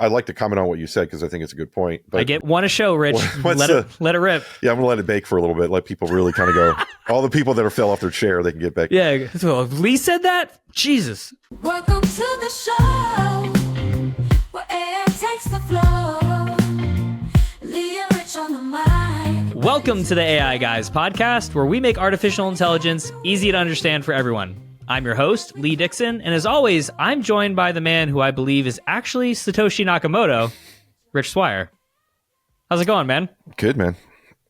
I'd like to comment on what you said because I think it's a good point. But I get one a show, Rich. Let it rip. Yeah, I'm gonna let it bake for a little bit. Let people really kind of go. All the people that are fell off their chair, they can get back. Yeah. So Lee said that. Jesus. Welcome to the show where AI takes the floor. Lee and Rich on the mic. Welcome to the AI Guys podcast, where we make artificial intelligence easy to understand for everyone. I'm your host, Lee Dixon, and as always, I'm joined by the man who I believe is actually Satoshi Nakamoto, Rich Swire. How's it going, man? Good, man.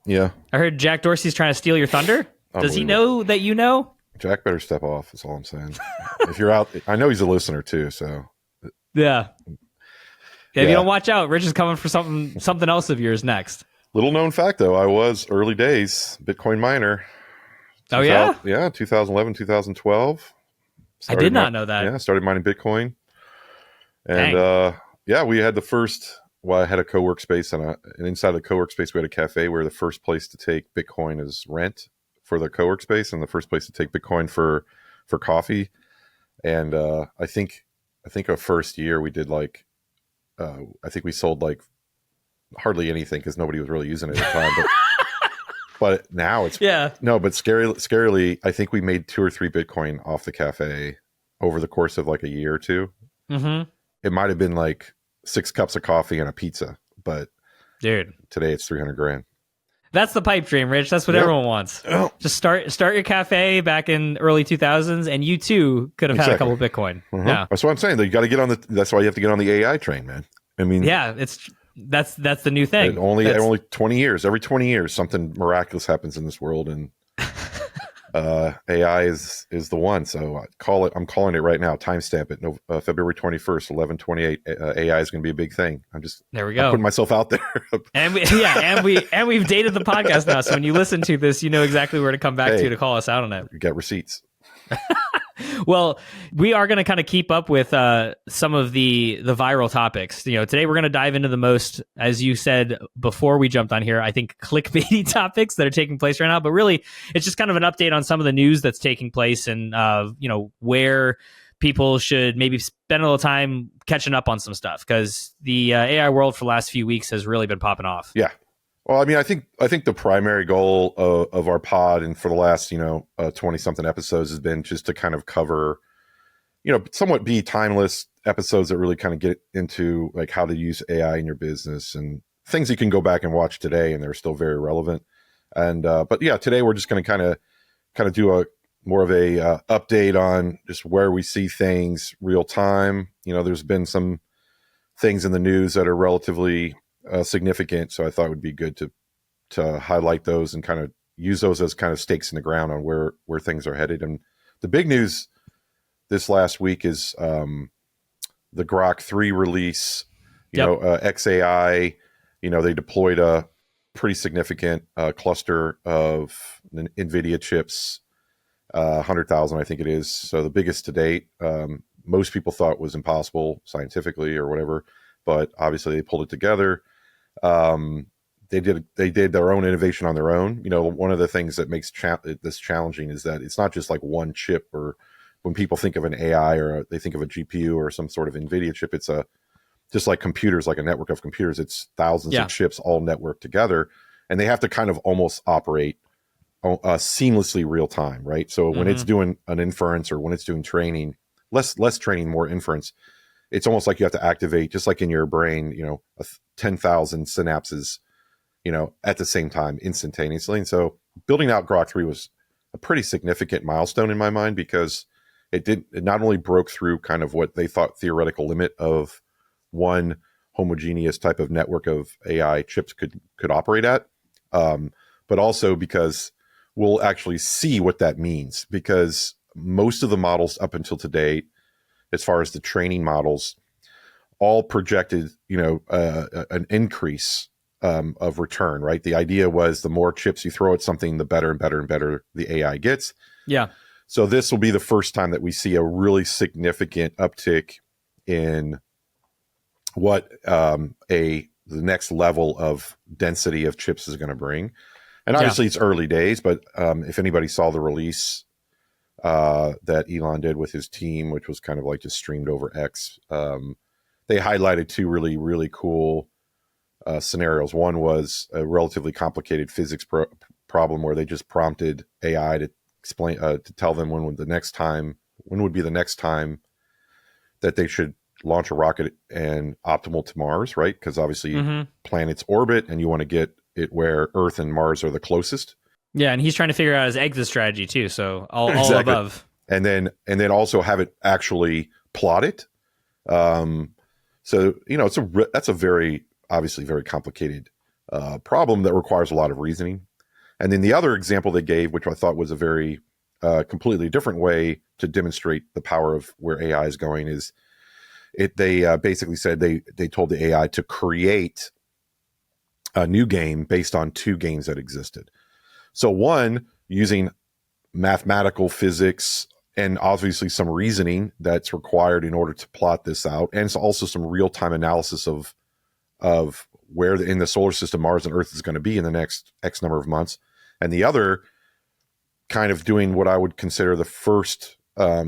Yeah. I heard Jack Dorsey's trying to steal your thunder. Does he know that you know? Jack better step off, is all I'm saying. If you're out, I know he's a listener too, so. Yeah. If you don't watch out, Rich is coming for something else of yours next. Little known fact, though, I was early days Bitcoin miner. Oh, yeah? Yeah, 2011, 2012. I did not know that. Yeah, started mining Bitcoin. And we had the first, I had a co-work space, and inside the co-work space, we had a cafe where the first place to take Bitcoin is rent for the co-work space, and the first place to take Bitcoin for coffee. And I think our first year we did I think we sold hardly anything because nobody was really using it at the time. But now it's but scarily, I think we made 2 or 3 Bitcoin off the cafe over the course of a year or two. Mm-hmm. It might have been 6 cups of coffee and a pizza, but dude, today it's $300,000. That's the pipe dream, Rich. That's what everyone wants. Oh. Just start your cafe back in early 2000s, and you too could have had a couple of Bitcoin. Mm-hmm. Yeah, that's what I'm saying. You got to get on that's why you have to get on the AI train, man. I mean, yeah, that's the new thing. Only 20 years. Every 20 years, something miraculous happens in this world, and AI is the one. So I'm calling it right now. Timestamp it. February 21st, 11/28. AI is going to be a big thing. I'm putting myself out there. and we've dated the podcast now. So when you listen to this, you know exactly where to come back to call us out on it. You got receipts. Well, we are going to kind of keep up with some of the viral topics. Today we're going to dive into the most, as you said before we jumped on here, I think clickbaity topics that are taking place right now. But really, it's just kind of an update on some of the news that's taking place and where people should maybe spend a little time catching up on some stuff, because the AI world for the last few weeks has really been popping off. Yeah. Well, I mean, I think the primary goal of our pod and for the last 20-something episodes has been just to kind of cover, somewhat be timeless episodes that really kind of get into how to use AI in your business and things you can go back and watch today and they're still very relevant. And but yeah, today we're just going to kind of do a more of a update on just where we see things real time. There's been some things in the news that are relatively significant, so I thought it would be good to highlight those and kind of use those as kind of stakes in the ground on where things are headed. And the big news this last week is the Grok 3 release. XAI, they deployed a pretty significant cluster of NVIDIA chips, 100,000 I think it is, so the biggest to date. Most people thought it was impossible scientifically or whatever, but obviously they pulled it together. They did their own innovation on their own. One of the things that makes this challenging is that it's not just one chip, or when people think of an AI or they think of a GPU or some sort of NVIDIA chip, it's just like computers, like a network of computers. It's thousands of chips all networked together, and they have to kind of almost operate seamlessly real time, right? So when it's doing an inference or when it's doing training, less training, more inference, it's almost like you have to activate, just like in your brain, 10,000 synapses, at the same time, instantaneously. And so building out Grok 3 was a pretty significant milestone in my mind, because it not only broke through kind of what they thought theoretical limit of one homogeneous type of network of AI chips could operate at, but also because we'll actually see what that means, because most of the models up until today, as far as the training models, all projected, an increase of return, right? The idea was the more chips you throw at something, the better and better and better the AI gets. Yeah. So this will be the first time that we see a really significant uptick in what the next level of density of chips is going to bring. And obviously it's early days, but if anybody saw the release that Elon did with his team, which was kind of just streamed over X, they highlighted two really cool scenarios. One was a relatively complicated physics problem where they just prompted AI to explain to tell them when would be the next time that they should launch a rocket and optimal to Mars, right? Because obviously planets orbit and you want to get it where Earth and Mars are the closest. Yeah, and he's trying to figure out his exit strategy too. So all Exactly. above, and then also have it actually plot it. So that's a very obviously very complicated problem that requires a lot of reasoning. And then the other example they gave, which I thought was a very completely different way to demonstrate the power of where AI is going, is they basically said they told the AI to create a new game based on two games that existed. So one, using mathematical physics and obviously some reasoning that's required in order to plot this out, and it's also some real-time analysis of where in the solar system Mars and Earth is going to be in the next X number of months. And the other kind of doing what I would consider the first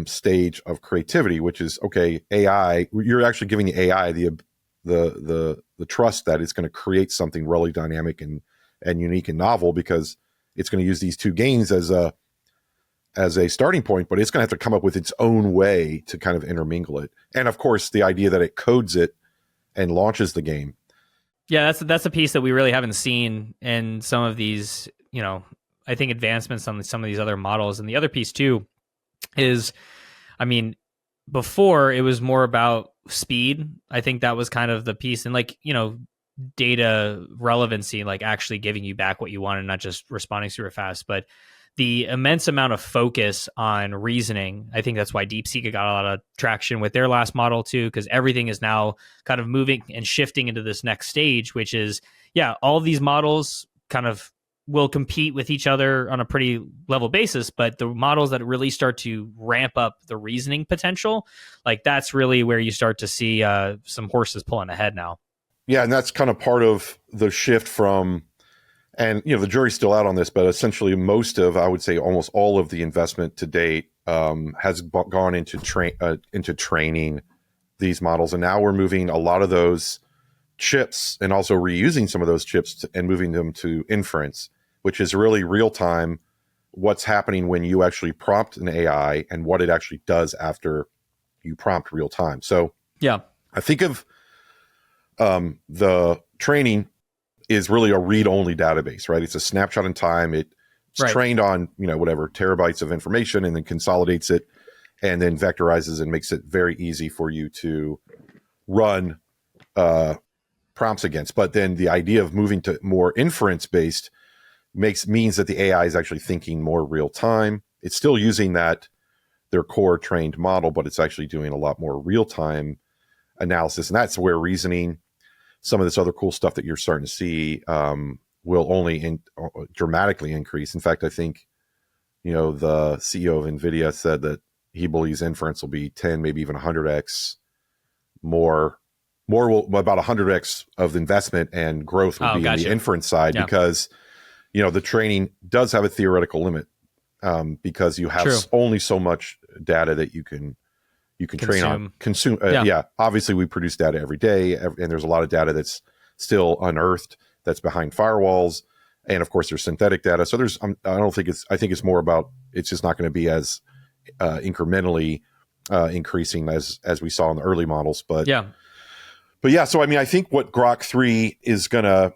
stage of creativity, which is, okay, AI, you're actually giving the AI the trust that it's going to create something really dynamic and unique and novel, because it's going to use these two games as a starting point, but it's going to have to come up with its own way to kind of intermingle it. And of course, the idea that it codes it and launches the game. Yeah, that's a piece that we really haven't seen in some of these, I think advancements on some of these other models. And the other piece too is, I mean, before it was more about speed. I think that was kind of the piece, and data relevancy, like actually giving you back what you want and not just responding super fast. But the immense amount of focus on reasoning, I think that's why DeepSeek got a lot of traction with their last model too, because everything is now kind of moving and shifting into this next stage, which is, all these models kind of will compete with each other on a pretty level basis, but the models that really start to ramp up the reasoning potential, like that's really where you start to see some horses pulling ahead now. Yeah, and that's kind of part of the shift from, and the jury's still out on this, but essentially I would say almost all of the investment to date has gone into training these models, and now we're moving a lot of those chips and also reusing some of those chips and moving them to inference, which is really real time. What's happening when you actually prompt an AI and what it actually does after you prompt real time. So I think of the training is really a read-only database, right? It's a snapshot in time. It's trained on, whatever, terabytes of information, and then consolidates it and then vectorizes and makes it very easy for you to run prompts against. But then the idea of moving to more inference-based means that the AI is actually thinking more real time. It's still using their core trained model, but it's actually doing a lot more real-time analysis. And that's where reasoning, some of this other cool stuff that you're starting to see will only dramatically increase. In fact, I think, the CEO of NVIDIA said that he believes inference will be 10, maybe even 100x more about 100x of investment and growth will be in the inference side, because, the training does have a theoretical limit because you have only so much data that you can train on. Consume. Obviously we produce data every day, and there's a lot of data that's still unearthed, that's behind firewalls, and of course there's synthetic data. So I think it's more about, it's just not going to be as incrementally increasing as we saw in the early models. But so I mean, I think what Grok 3 is going to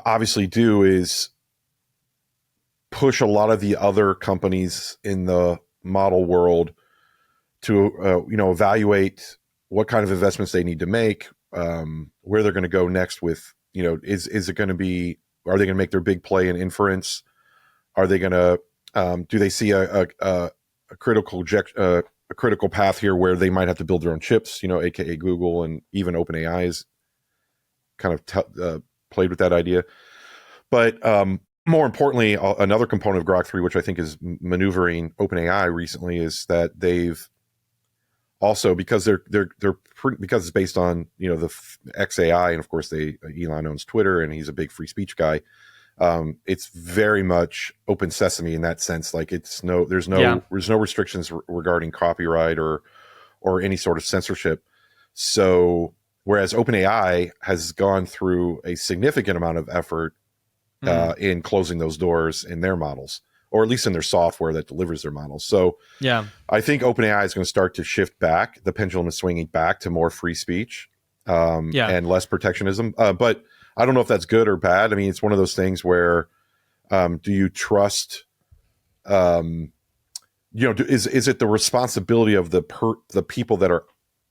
obviously do is push a lot of the other companies in the model world to evaluate what kind of investments they need to make, where they're going to go next with, is it going to be, are they going to make their big play in inference? Are they going to, do they see a critical path here where they might have to build their own chips, aka Google, and even OpenAI is kind of played with that idea. But more importantly, another component of Grok 3, which I think is maneuvering OpenAI recently, is that they've also, because because it's based on the XAI, and of course Elon owns Twitter and he's a big free speech guy. It's very much open sesame in that sense. Like there's no restrictions regarding copyright or any sort of censorship. So Whereas OpenAI has gone through a significant amount of effort in closing those doors in their models, or at least in their software that delivers their models. So Yeah. I think OpenAI is going to start to shift back. The pendulum is swinging back to more free speech and less protectionism. But I don't know if that's good or bad. I mean, it's one of those things where do you trust? Is it the responsibility of the people that are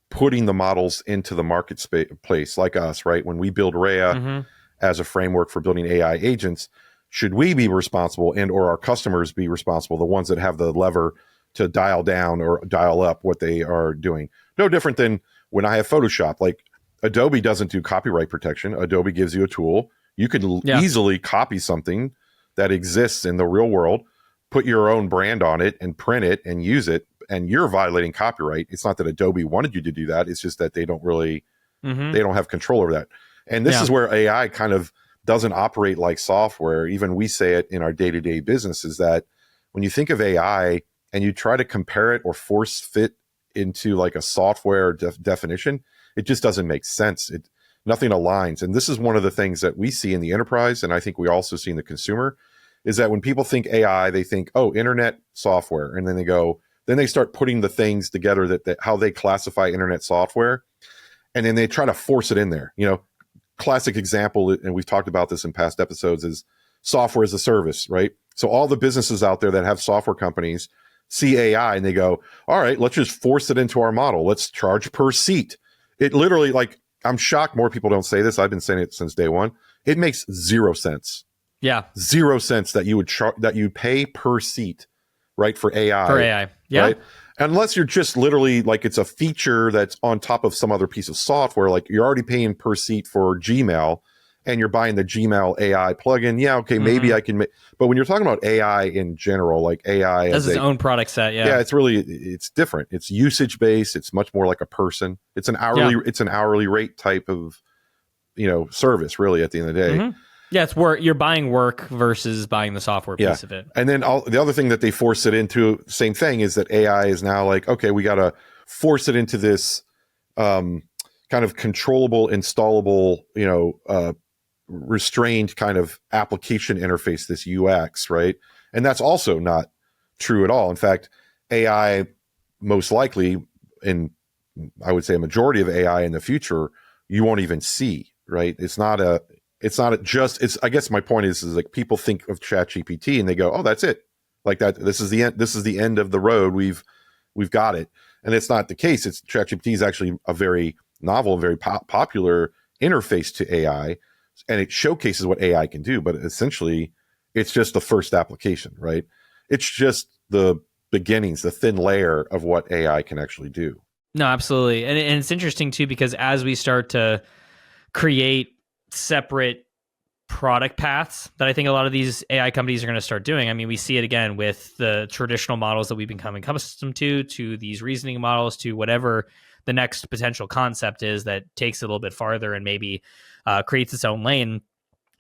putting the models into the marketplace, like us, right? When we build Rhea as a framework for building AI agents, should we be responsible or our customers be responsible, the ones that have the lever to dial down or dial up what they are doing? No different than when I have Photoshop. Like Adobe doesn't do copyright protection. Adobe gives you a tool. You can easily copy something that exists in the real world, put your own brand on it and print it and use it, and you're violating copyright. It's not that Adobe wanted you to do that. It's just that they don't really, they don't have control over that. And this is where AI kind of doesn't operate like software. Even we say it in our day-to-day business, is that when you think of AI and you try to compare it or force fit into like a software definition, it just doesn't make sense. Nothing aligns. And this is one of the things that we see in the enterprise, and I think we also see in the consumer, is that when people think AI, they think, oh, internet software. And then they start putting the things together that how they classify internet software. And then they try to force it in there. Classic example, and we've talked about this in past episodes, is software as a service, right? So all the businesses out there that have software companies see AI and they go, all right, let's just force it into our model. Let's charge per seat. It literally, like, I'm shocked more people don't say this. I've been saying it since day one. It makes 0 sense. Yeah. 0 sense that you would that you pay per seat, right? For AI. For AI. Yeah. Right? Unless you're just literally like it's a feature that's on top of some other piece of software, like you're already paying per seat for Gmail and you're buying the Gmail AI plugin. Yeah, okay, maybe I can but when you're talking about AI in general, like AI as its own product set, yeah, it's different. It's usage based. It's much more like a person. It's an hourly rate type of service, really, at the end of the day. Yeah, it's work. You're buying work versus buying the software piece of it. And then the other thing that they force it into, same thing, is that AI is now like, okay, we got to force it into this kind of controllable, installable, restrained kind of application interface, this UX, right? And that's also not true at all. In fact, AI most likely, in I would say a majority of AI in the future, you won't even see, right? I guess my point is like people think of ChatGPT and they go, oh, that's it. Like that, this is the end of the road. We've got it. And it's not the case. ChatGPT is actually a very novel and very popular interface to AI, and it showcases what AI can do, but essentially it's just the first application, right? It's just the beginnings, the thin layer of what AI can actually do. No, absolutely. And it's interesting too, because as we start to create separate product paths that I think a lot of these AI companies are going to start doing. I mean, we see it again with the traditional models that we've become accustomed to these reasoning models, to whatever the next potential concept is that takes it a little bit farther and maybe creates its own lane.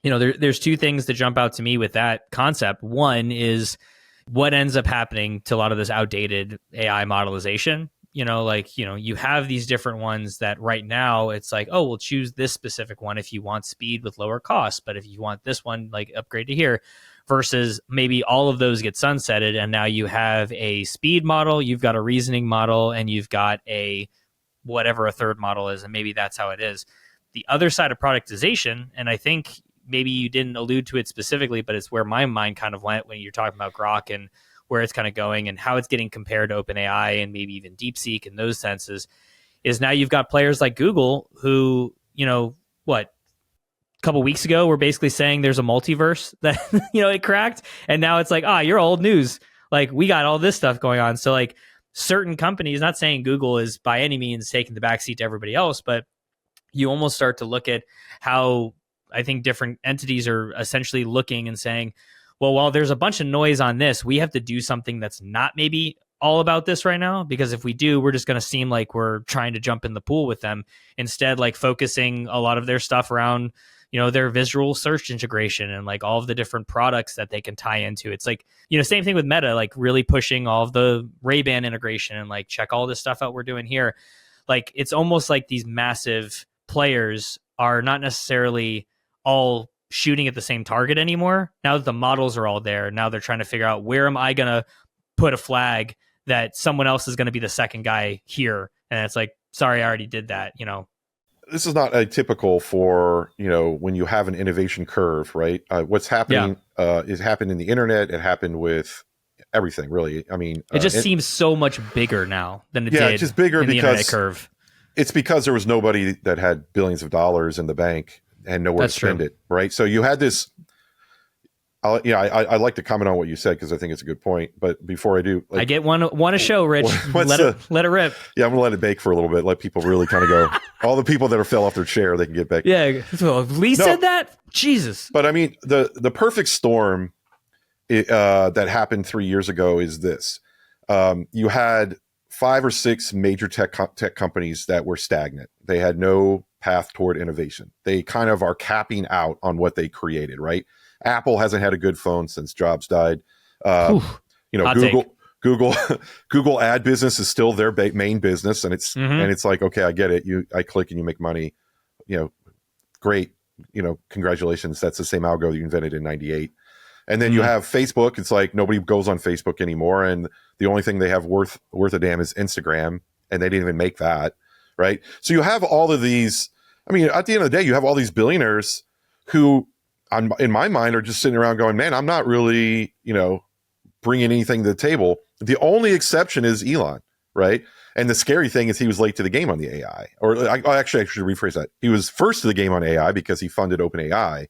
There's two things that jump out to me with that concept. One is what ends up happening to a lot of this outdated AI modelization. You have these different ones that right now it's like, oh, we'll choose this specific one if you want speed with lower costs. But if you want this one, like upgrade to here, versus maybe all of those get sunsetted. And now you have a speed model, you've got a reasoning model, and you've got a whatever a third model is. And maybe that's how it is. The other side of productization, and I think maybe you didn't allude to it specifically, but it's where my mind kind of went when you're talking about Grok and where it's kind of going and how it's getting compared to OpenAI and maybe even DeepSeek in those senses, is now you've got players like Google who, a couple weeks ago were basically saying there's a multiverse that, it cracked. And now it's like, you're old news. Like, we got all this stuff going on. So like certain companies, not saying Google is by any means taking the backseat to everybody else, but you almost start to look at how I think different entities are essentially looking and saying, well, while there's a bunch of noise on this, we have to do something that's not maybe all about this right now, because if we do, we're just going to seem like we're trying to jump in the pool with them. Instead, like focusing a lot of their stuff around, their visual search integration and like all of the different products that they can tie into. It's like, same thing with Meta, like really pushing all of the Ray-Ban integration and like check all this stuff out we're doing here. Like, it's almost like these massive players are not necessarily all shooting at the same target anymore. Now that the models are all there, now they're trying to figure out, where am I going to put a flag that someone else is going to be the second guy here? And it's like, sorry, I already did that, you know. This is not atypical for, when you have an innovation curve, right? What's happening is happened in the internet. It happened with everything, really. I mean, it just seems so much bigger now than it did. It's just bigger in the because internet curve. It's because there was nobody that had billions of dollars in the bank and nowhere to spend it, right? So you had this. I like to comment on what you said because I think it's a good point. But before I do, I get one a show, Rich. Let it rip. Yeah, I'm gonna let it bake for a little bit. Let people really kind of go. All the people that are fell off their chair, they can get back. Yeah, Lee said that. Jesus. But I mean, the perfect storm that happened 3 years ago is this: you had 5 or 6 major tech companies that were stagnant. They had no path toward innovation. They kind of are capping out on what they created, right? Apple hasn't had a good phone since Jobs died. Google ad business is still their main business, and it's like, okay, I get it. I click and you make money. Great. Congratulations. That's the same algo you invented in '98. And then you have Facebook. It's like nobody goes on Facebook anymore, and the only thing they have worth a damn is Instagram, and they didn't even make that, right? So you have all of these. I mean, at the end of the day, you have all these billionaires who, in my mind, are just sitting around going, man, I'm not really, bringing anything to the table. The only exception is Elon, right? And the scary thing is he was late to the game on the AI. Or I should rephrase that. He was first to the game on AI because he funded OpenAI.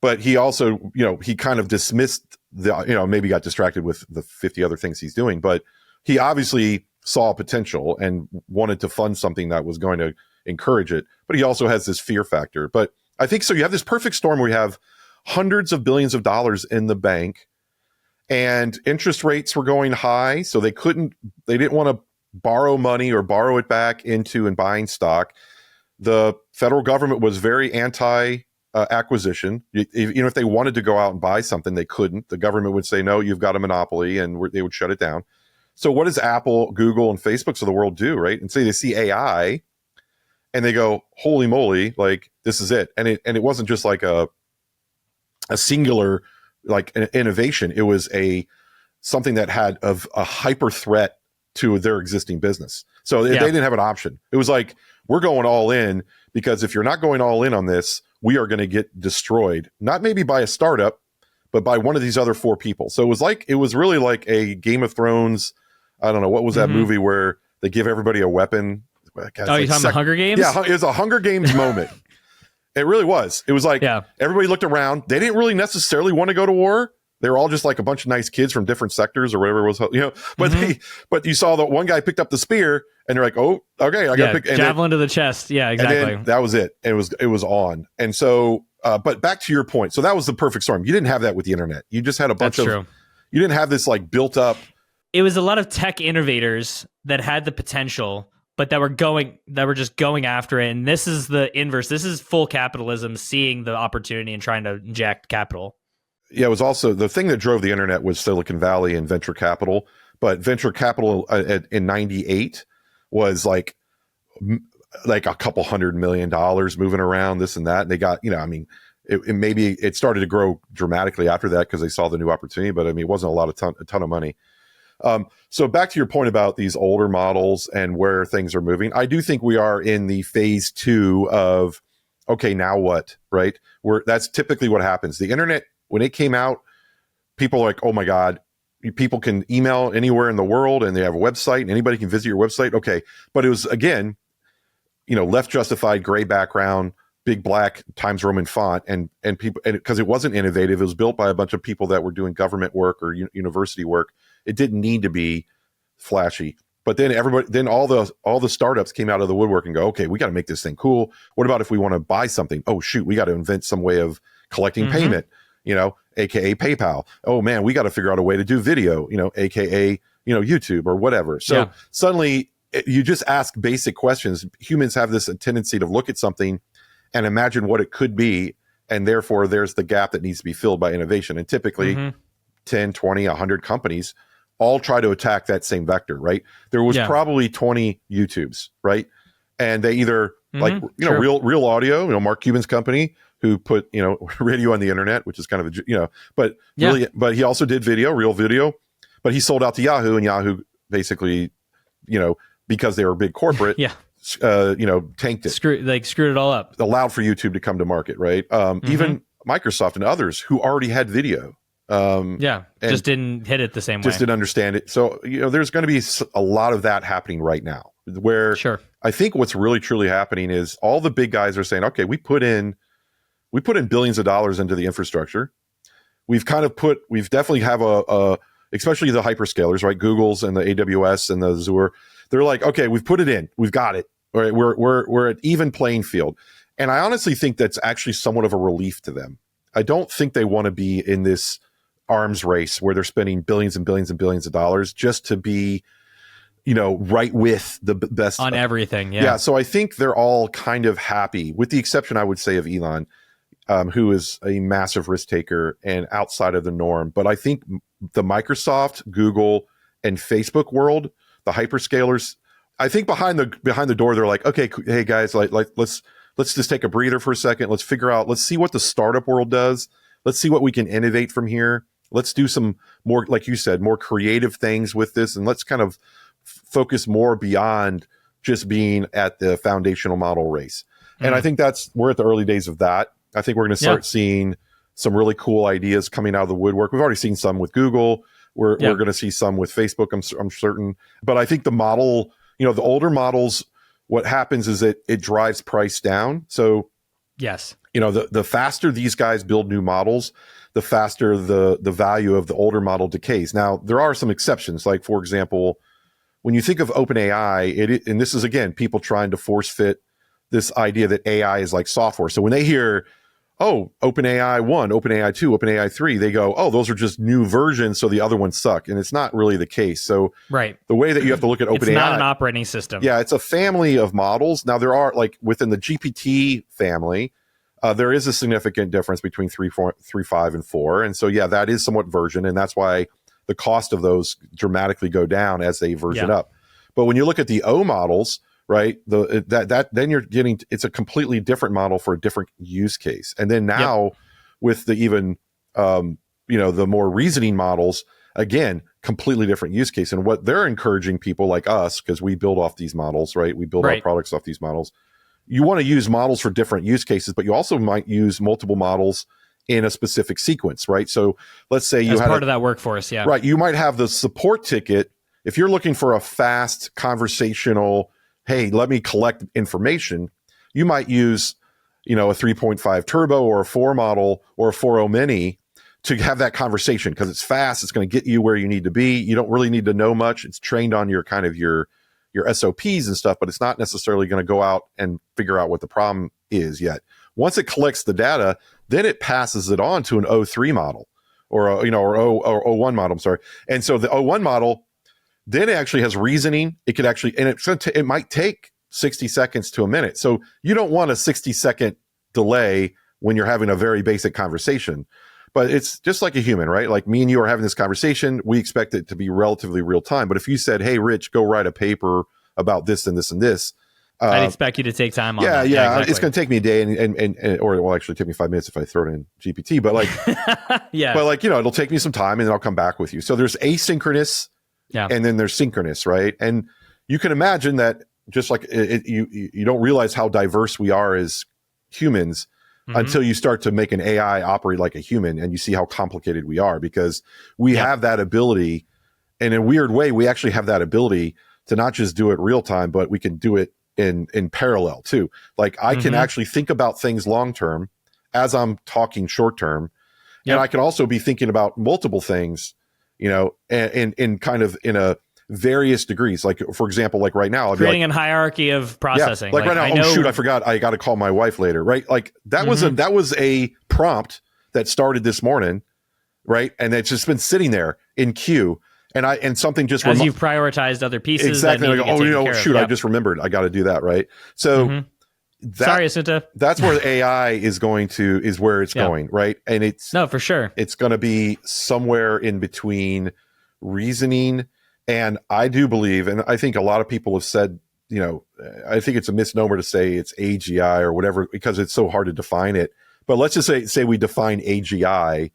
But he also, he kind of dismissed maybe got distracted with the 50 other things he's doing. But he obviously saw potential and wanted to fund something that was going to encourage it. But he also has this fear factor. But I think so. You have this perfect storm where you have hundreds of billions of dollars in the bank, and interest rates were going high. So they didn't want to borrow money or borrow it back into and buying stock. The federal government was very anti-acquisition. If they wanted to go out and buy something, they couldn't. The government would say, no, you've got a monopoly, and they would shut it down. So what does Apple, Google, and Facebooks of the world do, right? And say they see AI, and they go, holy moly, like, this is it. And it wasn't just like a singular, like, an innovation. It was something that had a hyper threat to their existing business. So they didn't have an option. It was like, we're going all in, because if you're not going all in on this, we are going to get destroyed. Not maybe by a startup, but by one of these other 4 people. So it was really like a Game of Thrones. I don't know, what was that movie where they give everybody a weapon? God, you're talking about Hunger Games? Yeah, it was a Hunger Games moment. It really was. It was like, everybody looked around. They didn't really necessarily want to go to war. They were all just like a bunch of nice kids from different sectors or whatever it was, but you saw that one guy picked up the spear, and they're like, oh, okay, I got to pick. Javelin to the chest. Yeah, exactly. And that was it. It was on. And so, but back to your point. So that was the perfect storm. You didn't have that with the internet. You just had a bunch you didn't have this like built up. It was a lot of tech innovators that had the potential, but that were just going after it. And this is the inverse. This is full capitalism seeing the opportunity and trying to inject capital. Yeah, it was also the thing that drove the internet was Silicon Valley and venture capital. But venture capital in '98 was like a couple $100 million moving around, this and that. And they got, it started to grow dramatically after that because they saw the new opportunity. But I mean, it wasn't a ton of money. So back to your point about these older models and where things are moving, I do think we are in the phase 2 of, okay, now what, right? That's typically what happens. The internet, when it came out, people are like, oh my God, people can email anywhere in the world, and they have a website, and anybody can visit your website. Okay. But it was, again, left justified, gray background, big black Times Roman font, and people, and because it wasn't innovative, it was built by a bunch of people that were doing government work or university work. It didn't need to be flashy. But then all the startups came out of the woodwork and go, okay, we got to make this thing cool. What about if we want to buy something? Oh shoot, we got to invent some way of collecting payment, AKA PayPal. Oh man, we got to figure out a way to do video, AKA, YouTube or whatever. So suddenly you just ask basic questions. Humans have this tendency to look at something and imagine what it could be. And therefore there's the gap that needs to be filled by innovation. And typically 10, 20, 100 companies all try to attack that same vector, right? There was probably 20 YouTubes, right? And they either like, True. real audio, Mark Cuban's company, who put, radio on the internet, which is kind of but really, but he also did real video, but he sold out to Yahoo, and Yahoo basically, because they were big corporate, tanked it, screwed it all up, allowed for YouTube to come to market, right? Even Microsoft and others who already had video, just didn't hit it the same way, just didn't understand it. So there's going to be a lot of that happening right now, where I think what's really truly happening is all the big guys are saying, okay, we put in billions of dollars into the infrastructure. We've definitely have especially the hyperscalers, right? Google's and the AWS and the Azure. They're like, okay, we've put it in, we've got it. All right, we're at even playing field. And I honestly think that's actually somewhat of a relief to them. I don't think they want to be in this arms race where they're spending billions and billions and billions of dollars just to be, right with the best on everything. Yeah. So I think they're all kind of happy, with the exception, I would say, of Elon, who is a massive risk taker and outside of the norm. But I think the Microsoft, Google, and Facebook world, the hyperscalers, I think behind the door, they're like, okay, hey guys, like let's just take a breather for a second. Let's figure out, let's see what the startup world does. Let's see what we can innovate from here. Let's do some more, like you said, more creative things with this. And let's kind of focus more beyond just being at the foundational model race. And I think we're at the early days of that. I think we're going to start seeing some really cool ideas coming out of the woodwork. We've already seen some with Google. We're going to see some with Facebook, I'm certain. But I think the model, the older models, what happens is it drives price down. So yes, the faster these guys build new models, the faster the value of the older model decays. Now, there are some exceptions. Like, for example, when you think of OpenAI, and this is, again, people trying to force fit this idea that AI is like software. So when they hear, oh, OpenAI 1, OpenAI 2, OpenAI 3, they go, oh, those are just new versions, so the other ones suck. And it's not really the case. So the way that you have to look at OpenAI, it's not an operating system. Yeah, it's a family of models. Now, there are, like, within the GPT family, there is a significant difference between 3, 5, and 4. And so, that is somewhat version, and that's why the cost of those dramatically go down as they version up. But when you look at the O models, right, then you're getting, it's a completely different model for a different use case. And then now with the even the more reasoning models, again, completely different use case. And what they're encouraging people like us, because we build off these models, right? We build our products off these models. You want to use models for different use cases, but you also might use multiple models in a specific sequence, right? So let's say you as part of that workforce, right? You might have the support ticket. If you're looking for a fast conversational, hey, let me collect information, you might use, a 3.5 turbo or a 4 model or a 4.0 mini to have that conversation, because it's fast. It's going to get you where you need to be. You don't really need to know much. It's trained on your kind of your SOPs and stuff, but it's not necessarily going to go out and figure out what the problem is yet. Once it collects the data, then it passes it on to an O3 model or O1 model. I'm sorry. And so the O1 model then it actually has reasoning. It could actually, and it might take 60 seconds to a minute. So you don't want a 60-second delay when you're having a very basic conversation. But it's just like a human, right? Like me and you are having this conversation. We expect it to be relatively real time. But if you said, hey, Rich, go write a paper about this and this and this, I'd expect you to take time on that. Yeah, exactly. It's going to take me a day, or it will actually take me 5 minutes if I throw it in GPT. But like, it'll take me some time, and then I'll come back with you. So there's asynchronous, and then there's synchronous, right? And you can imagine that just like you don't realize how diverse we are as humans until you start to make an AI operate like a human, and you see how complicated we are, because we have that ability, and in a weird way, we actually have that ability to not just do it real time, but we can do it in parallel too. Like I can actually think about things long term as I'm talking short term, and I can also be thinking about multiple things, and in kind of in a various degrees. Like for example, like right now, I'll creating a hierarchy of processing. Like right now, I forgot, I got to call my wife later, right? Like that was a prompt that started this morning, right? And it's just been sitting there in queue. And something just as you've prioritized other pieces. Exactly. Like, I just remembered. I got to do that. Right. So sorry, Asunta. That's where AI is where it's going. Right. And for sure. It's going to be somewhere in between reasoning. And I do believe, and I think a lot of people have said I think it's a misnomer to say it's AGI or whatever because it's so hard to define it. But let's just say we define AGI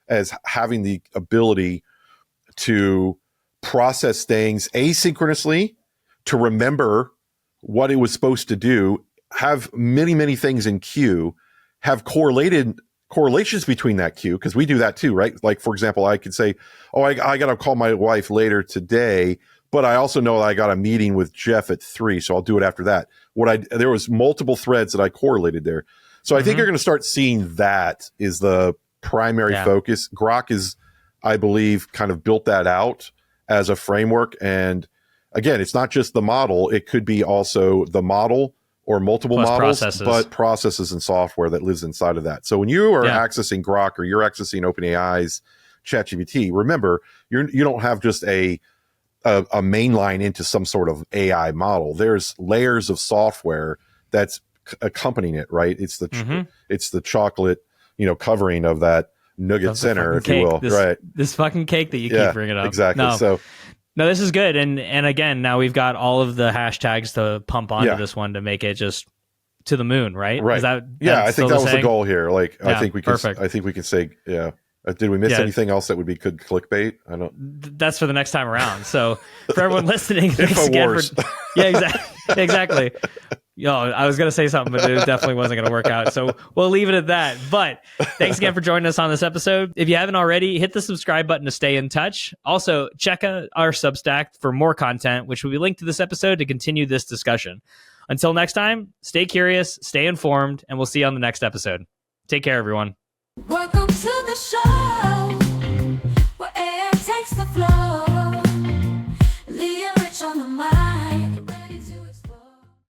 as having the ability to process things asynchronously, to remember what it was supposed to do, have many, many things in queue, have correlations between that queue, because we do that too, right? Like, for example, I could say, oh, I got to call my wife later today, but I also know that I got a meeting with Jeff at 3, so I'll do it after that. There was multiple threads that I correlated there. So I think you're going to start seeing that is the primary focus. Grok is, I believe, kind of built that out as a framework. And again, it's not just the model. It could be also the model or multiple plus models, processes. but processes and software that lives inside of that. So when you are accessing Grok or you're accessing OpenAI's ChatGPT, remember, you don't have just a mainline into some sort of AI model. There's layers of software that's accompanying it, right? It's the chocolate, covering of that nougat center, if you will. This fucking cake that you keep bringing up. Exactly. No, this is good. And again, now we've got all of the hashtags to pump onto this one to make it just to the moon, right? Right. I think that was the goal here. Like, I think we can say, did we miss anything else that would be good clickbait? I don't. That's for the next time around. So for everyone listening, thanks again for. Yeah, exactly. I was going to say something, but it definitely wasn't going to work out. So we'll leave it at that. But thanks again for joining us on this episode. If you haven't already, hit the subscribe button to stay in touch. Also, check out our Substack for more content, which will be linked to this episode to continue this discussion. Until next time, stay curious, stay informed, and we'll see you on the next episode. Take care, everyone.